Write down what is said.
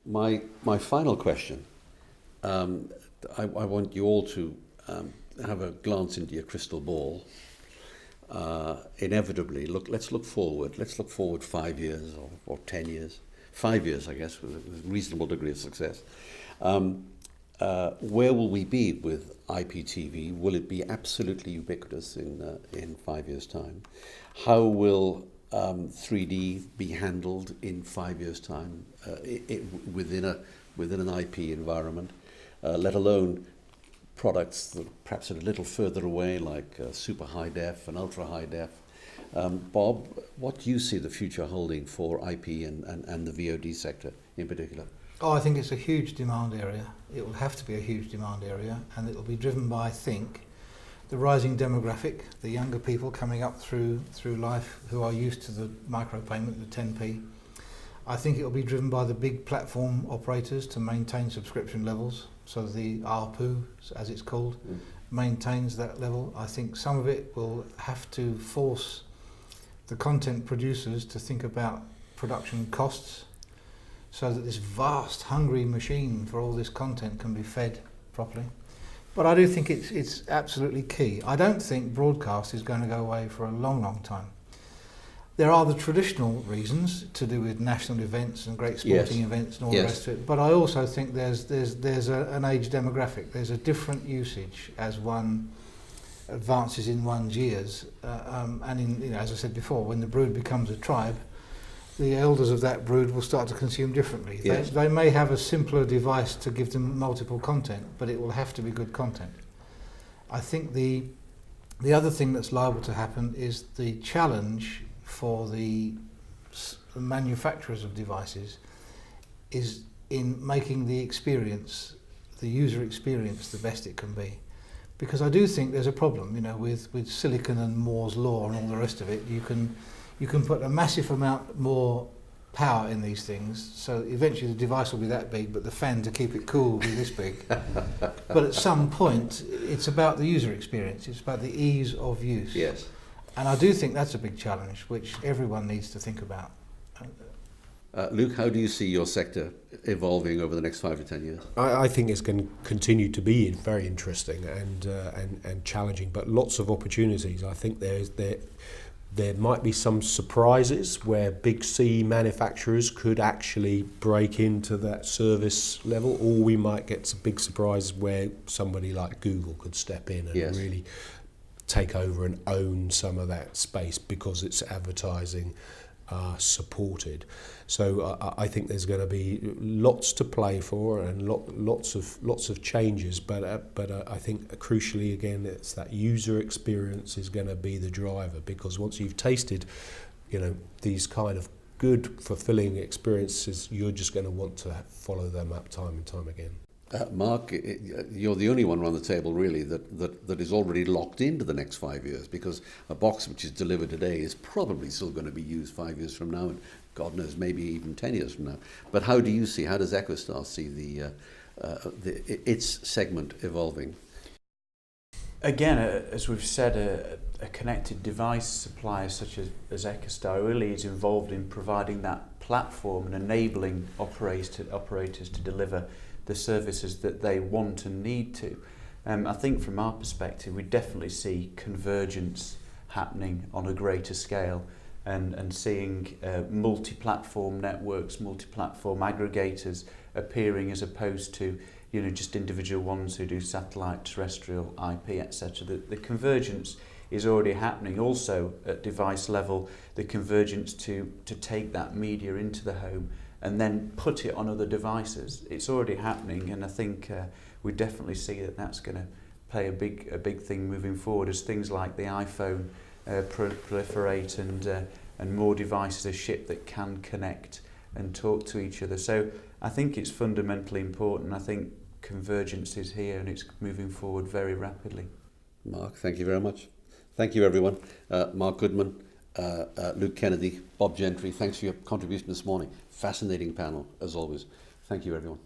My final question. I want you all to have a glance into your crystal ball. Inevitably, let's look forward. Let's look forward 5 years or 10 years. 5 years, I guess, with a reasonable degree of success. Where will we be with IPTV? Will it be absolutely ubiquitous in 5 years' time? How will 3D be handled in 5 years' time within an IP environment? Let alone products that perhaps are a little further away, like super high def and ultra high def. Bob, what do you see the future holding for IP and the VOD sector in particular? Oh, I think it's a huge demand area. It will have to be a huge demand area, and it will be driven by, I think, the rising demographic, the younger people coming up through life who are used to the micropayment, the 10p. I think it will be driven by the big platform operators to maintain subscription levels, so the ARPU, as it's called, maintains that level. I think some of it will have to force the content producers to think about production costs, so that this vast, hungry machine for all this content can be fed properly. But I do think it's absolutely key. I don't think broadcast is going to go away for a long, long time. There are the traditional reasons to do with national events and great sporting events and all the rest of it. But I also think there's an age demographic. There's a different usage as one advances in one's years. And as I said before, when the brood becomes a tribe, the elders of that brood will start to consume differently. Yes. They may have a simpler device to give them multiple content, but it will have to be good content. I think the other thing that's liable to happen is the challenge for the manufacturers of devices is in making the experience, the user experience, the best it can be. Because I do think there's a problem, with silicon and Moore's law and all the rest of it. You can put a massive amount more power in these things, so eventually the device will be that big, but the fan to keep it cool will be this big. But at some point, it's about the user experience. It's about the ease of use. Yes. And I do think that's a big challenge, which everyone needs to think about. Luke, how do you see your sector evolving over the next 5 to 10 years? I think it's going to continue to be very interesting and challenging, but lots of opportunities. I think there might be some surprises where big C manufacturers could actually break into that service level, or we might get some big surprises where somebody like Google could step in and really take over and own some of that space because it's advertising supported. So I think there's going to be lots to play for and lots of changes. But I think crucially again, it's that user experience is going to be the driver, because once you've tasted, these kind of good, fulfilling experiences, you're just going to want to follow them up time and time again. Mark, you're the only one around the table really that is already locked into the next 5 years, because a box which is delivered today is probably still going to be used 5 years from now, and God knows, maybe even 10 years from now. But how does EchoStar see its segment evolving? Again, as we've said, a connected device supplier such as EchoStar really is involved in providing that platform and enabling operators to deliver the services that they want and need to. I think from our perspective, we definitely see convergence happening on a greater scale, and seeing multi-platform networks, multi-platform aggregators appearing, as opposed to just individual ones who do satellite, terrestrial, IP, etc. The convergence is already happening. Also at device level, the convergence to take that media into the home and then put it on other devices. It's already happening, and I think we definitely see that that's going to play a big thing moving forward as things like the iPhone proliferate and more devices are shipped that can connect and talk to each other. So I think it's fundamentally important. I think convergence is here and it's moving forward very rapidly. Mark, thank you very much. Thank you, everyone. Mark Goodman, Luke Kennedy, Bob Gentry, thanks for your contribution this morning. Fascinating panel, as always. Thank you, everyone.